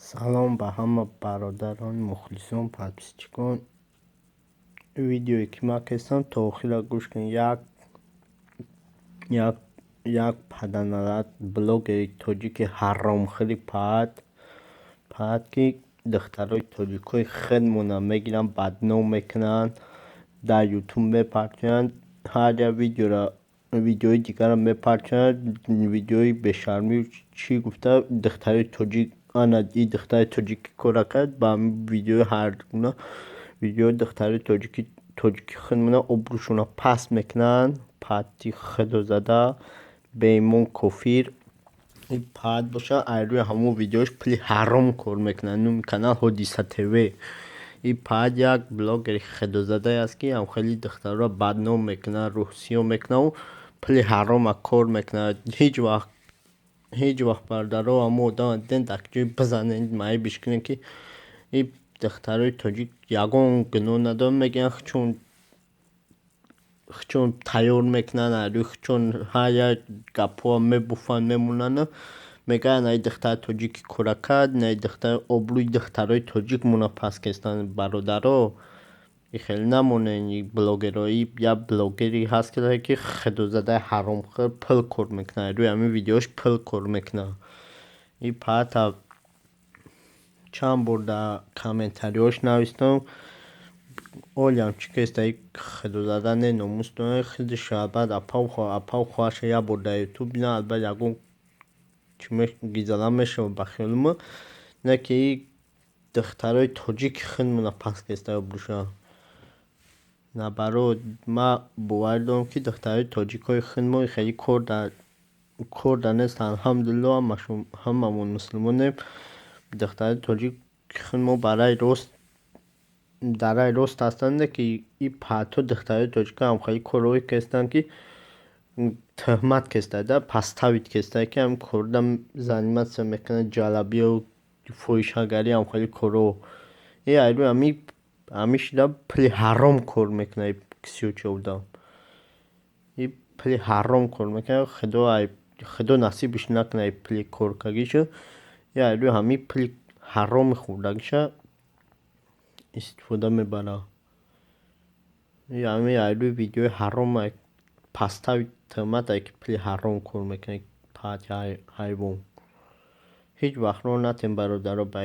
سلام به همه برادران مخلصان подписчикон видеое ки ман кестам то охира гӯш кунед. як паданарад блогери тоҷики ҳаромхӯри паҳад ки духтарои тоҷикои худмона мегиранд, бадном мекунанд, дар ютуб мепарчонанд, ҳар як видеои дигарро мепарчонанд. Видеои бешармӣ чӣ гуфта духтарои тоҷик ана и духтари тоҷики кора кард, ба видеои ҳаргуна видеои духтарои тоҷики худмона обрӯшона паст мекунанд. падти худозада беимон кофир пад боша айрӯи ҳамон видеош пули ҳаром кор мекунанд. нуми канал ҳодиса тв. И пад як блогери худозадае аст ки хеле духтарро бадном мекунад, рӯҳсиён мекунад, пули ҳарома кор мекунад. ҳеҷ вақт бародаро ҳамон одама дидем дар ҷой бизанед, майбиш кунед ки и духтарои тоҷик ягон гуноҳ надоранд, мегӯянд хучон тайёр мекунанд, айрӯи хучон ҳар як гапҳоро мебуфанд, мемонанд, мегӯянд ай духтари тоҷики кора кард, обрӯи духтарои тоҷик мона паст кестан. Бародаро хеле намонед блогерро. Як блогери ҳаст ки худозадаи ҳаромхӯр пул кор мекунад, айрӯи ҳамин видеош пул кор мекунад. И пад чанд бор дар комментариҳош навистам олям чӣ кеста худозада не номус дорад, худаш албат апа ва хоҳаша як бор дар ютуб дидам, албат ягон гизала мешава ба хиёлимон, не ки духтарои тоҷики худмона паст кеста обрӯшонанд. Наоборот, ман боварӣ дорам ки духтарои тоҷикои худмон хеле кор дар нестанд. алҳамдулилло ҳамамон муслимонем. духтарои тоҷики худмон дараи рост ҳастанд, не ки и падҳо духтарои тоҷика хеле корҳое кестанд ки тӯҳмат кестада, паставид кестае ки ҳамин корда заниматсия мекунад, ҷалабию фоҳишагарӣ хеле корҳо. И айрӯи ҳамин шуда пули ҳаром кор мекунад. кисёчавдам и пули ҳаром кор мекунад. худо насибиш накунад пули коркагиша. и айрӯи ҳамин пули ҳароми хӯрдагиша истифода мебарад. и ҳамин айрӯи видеои ҳарома пастави тӯҳматае ки пули ҳаром кор мекунад. пади ҳайвон. ҳеҷ вақт роҳ натем бародаро ба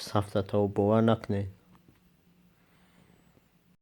сафсатаҳо бовар накунед.